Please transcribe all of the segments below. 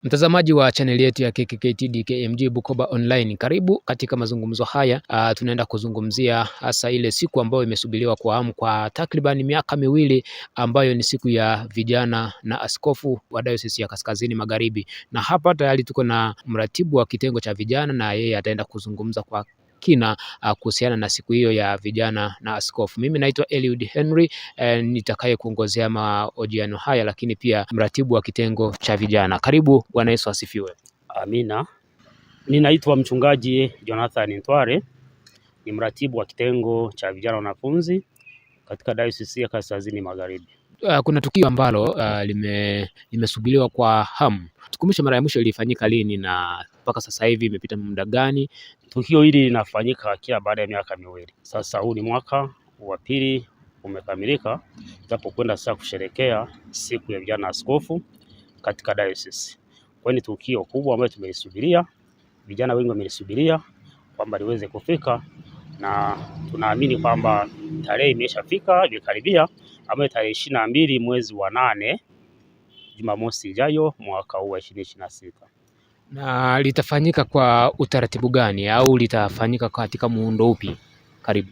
Mtazamaji wa channel yetu ya KKKT KMG Bukoba Online, karibu katika mazungumzo haya. Tunaenda kuzungumzia hasa ile siku ambayo imesubiriwa kwa hamu kwa takriban miaka miwili, ambayo ni siku ya vijana na askofu wa Dayosisi ya Kaskazini Magharibi. Na hapa tayari tuko na mratibu wa kitengo cha vijana, na yeye ataenda kuzungumza kwa kina kuhusiana na siku hiyo ya vijana na askofu. Mimi naitwa Eliud Henry, nitakaye kuongozea mahojiano haya, lakini pia mratibu wa kitengo cha vijana. Karibu, Bwana Yesu asifiwe. Amina. Ninaitwa mchungaji Jonathan Ntware, ni mratibu wa kitengo cha vijana wanafunzi katika Dayosisi ya Kaskazini Magharibi. Kuna tukio ambalo limesubiriwa kwa hamu. Tukumbushe, mara ya mwisho ilifanyika lini na mpaka sasa hivi imepita muda gani? Tukio hili linafanyika kila baada ya miaka miwili. Sasa huu ni mwaka wa pili umekamilika, tutapokwenda sasa kusherekea siku ya vijana askofu katika Dayosisi. Kwa ni tukio kubwa ambalo tumelisubiria, vijana wengi wamelisubiria kwamba liweze kufika, na tunaamini kwamba tarehe imeshafika, imekaribia, ambayo tarehe 22 mwezi wa 8 Jumamosi ijayo mwaka huu wa 2026. Na litafanyika kwa utaratibu gani au litafanyika katika muundo upi? Karibu.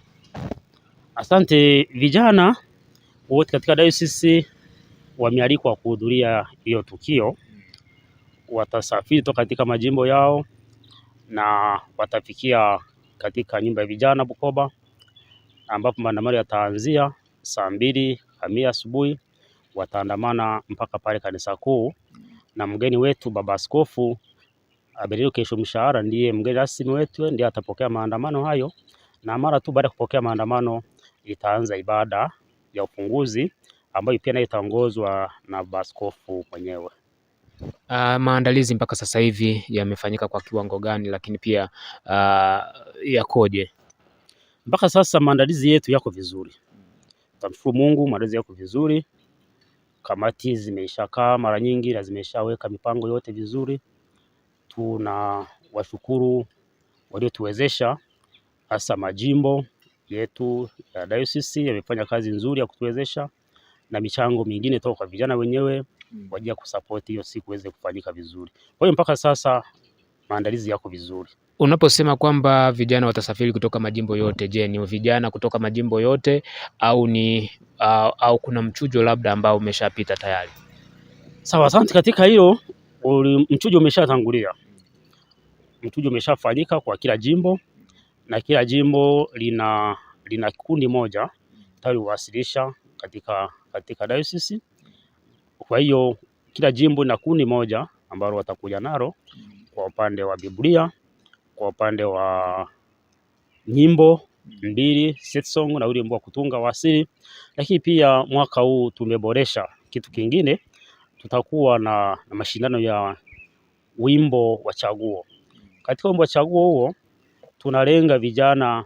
Asante. Vijana wote katika Dayosisi wamealikwa kuhudhuria hiyo tukio. Watasafiri toka katika majimbo yao na watafikia katika nyumba ya vijana Bukoba, ambapo maandamano yataanzia saa 2 kamili asubuhi. Wataandamana mpaka pale kanisa kuu, na mgeni wetu baba askofu Abelio Kesho Mshahara ndiye mgeni rasmi wetu, ndiye atapokea maandamano hayo, na mara tu baada ya kupokea maandamano itaanza ibada ya ufunguzi ambayo pia itaongozwa na baba askofu mwenyewe. Maandalizi mpaka sasa hivi yamefanyika kwa kiwango gani, lakini pia yakoje? Mpaka sasa maandalizi yetu yako vizuri. Tunamshukuru Mungu, maandalizi yako vizuri. Kamati zimeshakaa mara nyingi na zimeshaweka mipango yote vizuri. Tuna washukuru waliotuwezesha, hasa majimbo yetu ya Dayosisi yamefanya kazi nzuri ya kutuwezesha, na michango mingine toka kwa vijana wenyewe kwa ajili ya kusupport hiyo siku iweze kufanyika vizuri. Kwa hiyo mpaka sasa maandalizi yako vizuri. Unaposema kwamba vijana watasafiri kutoka majimbo yote, je, ni vijana kutoka majimbo yote au kuna mchujo labda ambao umeshapita tayari? Sawa, asante. Katika hilo mchujo umeshatangulia. Mchujo umeshafanyika kwa kila jimbo, na kila jimbo lina kundi moja tayari kuwasilisha katika Dayosisi. Kwa hiyo kila jimbo na kundi moja ambalo watakuja nalo kwa upande wa Biblia, kwa upande wa nyimbo 2 set song na wimbo wa kutunga wa asili. Lakini pia mwaka huu tumeboresha kitu kingine, tutakuwa na mashindano ya wimbo wa chaguo. Katika wimbo wa chaguo huo tunalenga vijana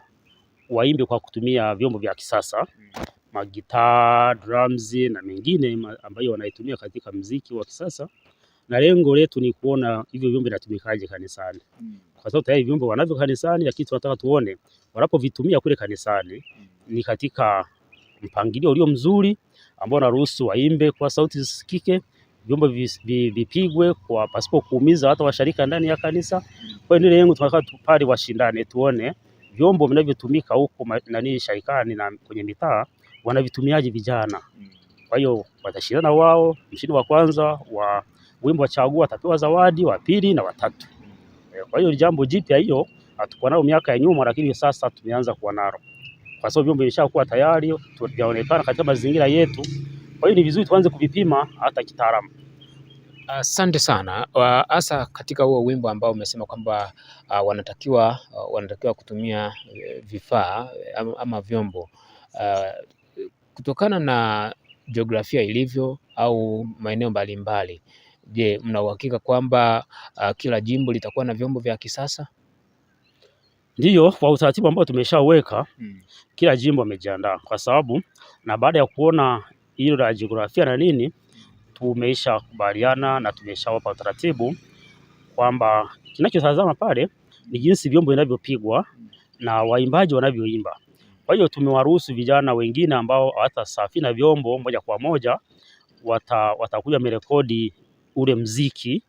waimbe kwa kutumia vyombo vya kisasa, magitaa, drums na mengine ambayo wanaitumia katika muziki wa kisasa, na lengo letu ni kuona hivyo vyombo vinatumikaje kanisani. Kwa sababu tayari vyombo wanavyo kanisani, lakini tunataka tuone wanapovitumia kule kanisani ni katika mpangilio ulio mzuri ambao unaruhusu waimbe kwa sauti zisikike, vyombo vipigwe kwa pasipo kuumiza hata washarika ndani ya kanisa. Kwa hiyo lengo tunataka tupale washindane, tuone vyombo vinavyotumika huko sharikani na kwenye mitaa wanavitumiaje vijana. Kwa hiyo watashindana wao, mshindi wa kwanza wa wimbo wa chaguo atapewa zawadi, wa pili na wa tatu. Kwa hiyo jambo jipya hiyo hatukuwa nalo miaka ya nyuma, lakini sasa tumeanza kuwa nalo kwa sababu vyombo vimeshakuwa tayari, vinaonekana katika mazingira yetu. Kwa hiyo ni vizuri tuanze kuvipima hata kitaalamu. Asante sana. Hasa katika huo wimbo ambao umesema kwamba wanatakiwa kutumia vifaa ama vyombo, kutokana na jiografia ilivyo au maeneo mbalimbali, je, mna uhakika kwamba kila jimbo litakuwa na vyombo vya kisasa? Ndiyo, kwa utaratibu ambao tumeshaweka, kila jimbo amejiandaa, kwa sababu na baada ya kuona hilo la jiografia na nini, tumeisha kubaliana na tumeshawapa utaratibu kwamba kinachotazama pale ni jinsi vyombo vinavyopigwa na waimbaji wanavyoimba. Kwa hiyo tumewaruhusu vijana wengine ambao hawatasafiri na vyombo moja kwa moja, watakuja merekodi ule mziki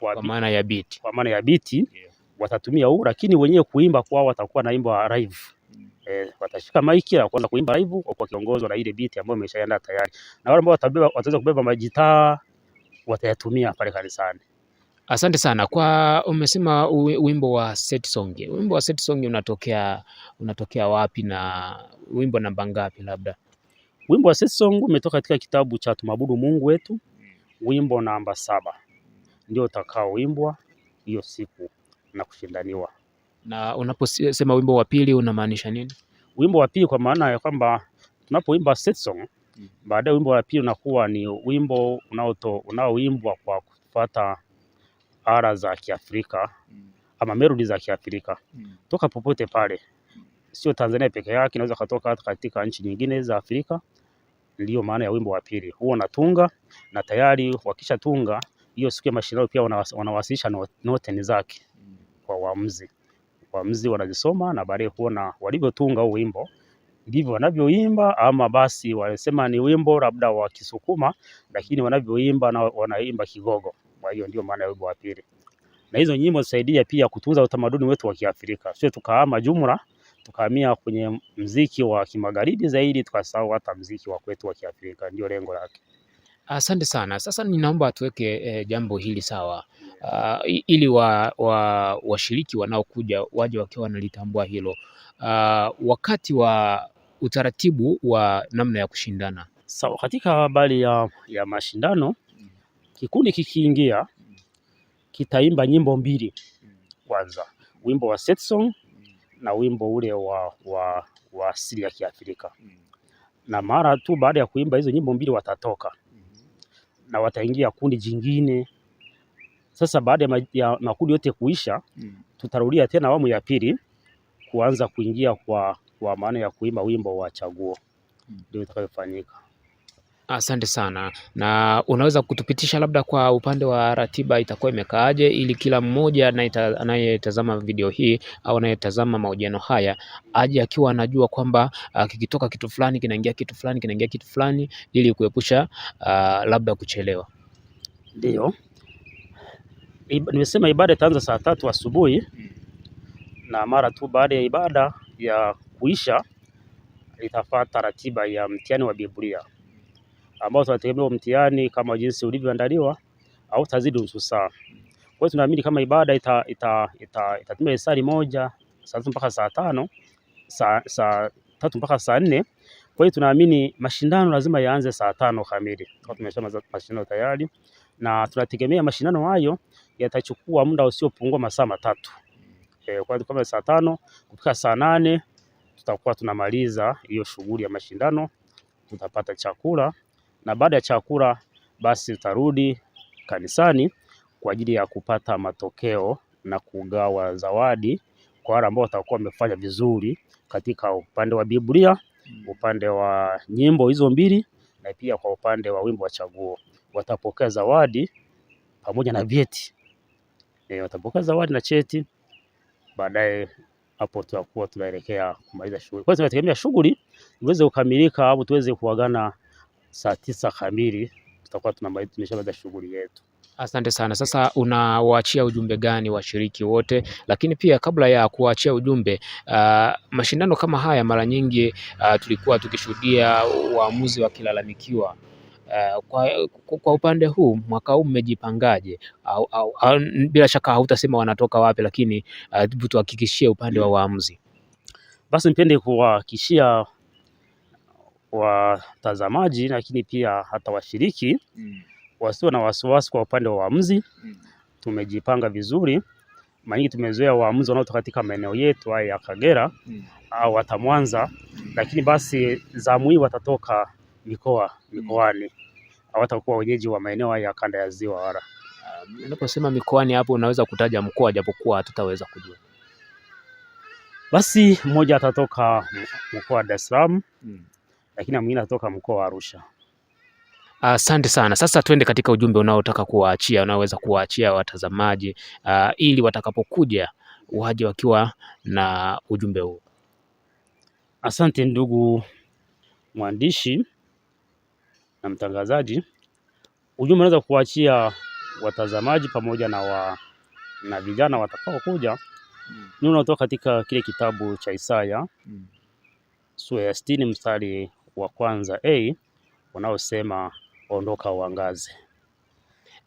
kwa maana ya beat. Kwa maana ya beat watatumia huu, lakini wenyewe kuimba kwao watakuwa naimba live. Watashika maiki na kuanza kuimba live kwa kiongozwa na ile beat ambayo imeshaandaa tayari. Na wale ambao wataweza kubeba majitaa watayatumia pale kanisani. Asante sana. Umesema wimbo wa set song. Wimbo wa set song unatokea wapi na wimbo namba ngapi labda? Wimbo wa set song umetoka katika kitabu cha Tumwabudu Mungu Wetu, wimbo namba 7. Ndio utakaoimbwa hiyo siku na kushindaniwa. Na unaposema wimbo wa pili unamaanisha nini? Wimbo wa pili kwa maana ya kwamba tunapoimba set song, baadaye wimbo wa pili unakuwa ni wimbo unaoimbwa kwa kufuata ala za Kiafrika ama melodi za Kiafrika. Toka popote pale. Sio Tanzania peke yake, inaweza kutoka hata katika nchi nyingine za Afrika. Ndio maana ya wimbo wa pili. Huo natunga na tayari wakisha tunga hiyo siku ya mashindano pia wanawasilisha noteni zake kwa waamuzi. Waamuzi wanazisoma na baadaye kuona walivyotunga huo wimbo ndivyo wanavyoimba, ama basi wanasema ni wimbo labda wa Kisukuma lakini wanavyoimba na wanaimba Kigogo. Kwa hiyo ndio maana ya wimbo wa pili. Na hizo nyimbo zisaidia pia kutunza utamaduni wetu wa Kiafrika. Sio tukahama jumla tukahamia kwenye mziki wa kimagharibi zaidi tukasahau hata mziki wa kwetu wa Kiafrika. Ndio lengo lake. Asante sana. Sasa ninaomba tuweke jambo hili sawa, ili washiriki wanaokuja waje wakiwa wanalitambua hilo. Wakati wa utaratibu wa namna ya kushindana. Sawa, katika habari ya mashindano, kikundi kikiingia kitaimba nyimbo mbili kwanza. Wimbo wa set song na wimbo ule wa asili ya Kiafrika. Na mara tu baada ya kuimba hizo nyimbo mbili watatoka na wataingia kundi jingine. Sasa baada ya makundi yote kuisha, tutarudia tena awamu ya pili kuanza kuingia kwa maana ya kuimba wimbo wa chaguo. Ndio itakayofanyika. Asante sana. Na unaweza kutupitisha labda kwa upande wa ratiba itakuwa imekaaje, ili kila mmoja anayetazama video hii au anayetazama mahojiano haya aje akiwa anajua kwamba kikitoka kitu fulani kinaingia kitu fulani, kinaingia kitu fulani, ili kuepusha labda kuchelewa. Ndio. Nimesema ibada itaanza saa 3 asubuhi. Na mara tu baada ya ibada ya kuisha itafuata ratiba ya mtihani wa Biblia ambao tunategemea mtihani kama jinsi ulivyoandaliwa au tazidi nusu saa. Kwa hiyo tunaamini kama ibada itatumia saa moja, saa 3 mpaka saa 5, saa 3 mpaka saa 4. Kwa hiyo tunaamini mashindano lazima yaanze saa 5 kamili. Kwa tumesema mashindano tayari na tunategemea mashindano hayo yatachukua muda usiopungua masaa 3. Kwa hiyo kama saa 5 kufika saa 8 tutakuwa tunamaliza hiyo shughuli ya mashindano, tutapata chakula na baada ya chakula basi tutarudi kanisani kwa ajili ya kupata matokeo na kugawa zawadi kwa wale ambao watakuwa wamefanya vizuri katika upande wa Biblia, upande wa nyimbo hizo mbili na pia kwa upande wa wimbo wa chaguo. Watapokea zawadi pamoja na vyeti. Watapokea zawadi na cheti. Baadaye hapo tutakuwa tunaelekea kumaliza shughuli. Kwa hiyo tunategemea shughuli iweze kukamilika au tuweze kuagana saa 9 kamili. Tutakuwa tumeshamaliza shughuli yetu. Asante sana. Sasa unawaachia ujumbe gani washiriki wote? Lakini pia kabla ya kuachia ujumbe, mashindano kama haya mara nyingi tulikuwa tukishuhudia waamuzi wakilalamikiwa. Kwa upande huu mwaka huu mmejipangaje? Au bila shaka hautasema wanatoka wapi, lakini tuhakikishie upande wa waamuzi. Basi nipende kuwahakikishia watazamaji lakini pia hata washiriki wasiwe na wasiwasi kwa upande wa waamuzi. Tumejipanga vizuri. Mara nyingi tumezoea waamuzi wanaotoka katika maeneo yetu haya ya Kagera au hata Mwanza, lakini basi zamu hii watatoka mikoani. Hawatakuwa wenyeji wa maeneo haya ya kanda ya Ziwa wala. Unaposema mikoani hapo unaweza kutaja mkoa japokuwa hatutaweza kujua. Basi mmoja atatoka mkoa wa Dar es Salaam, lakini mwingine atatoka mkoa wa Arusha. Asante sana. Sasa twende katika ujumbe unaotaka kuwaachia, unaweza kuwaachia watazamaji ili watakapokuja waje wakiwa na ujumbe huu. Asante ndugu mwandishi na mtangazaji. Ujumbe unaweza kuachia watazamaji pamoja na vijana watakao kuja ni unatoka katika kile kitabu cha Isaya sura ya 60 mstari wa kwanza unaosema ondoka uangaze.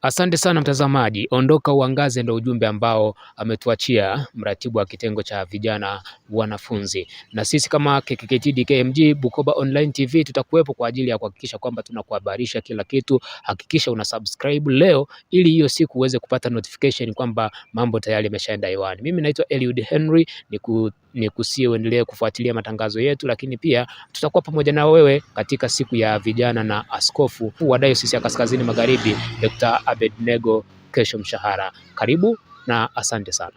Asante sana mtazamaji, ondoka uangaze ndio ujumbe ambao ametuachia mratibu wa kitengo cha vijana wanafunzi. Na sisi kama KKKT KMG Bukoba Online TV tutakuwepo kwa ajili ya kuhakikisha kwamba tunakuhabarisha kila kitu. Hakikisha una subscribe leo ili hiyo siku uweze kupata notification kwamba mambo tayari yameshaenda hewani. Mimi naitwa Eliud Henry, nikusie uendelee kufuatilia matangazo yetu, lakini pia tutakuwa pamoja na wewe katika siku ya vijana na askofu wa Dayosisi ya Kaskazini Magharibi Dr. Abednego Kesho Mshahara. Karibu na asante sana.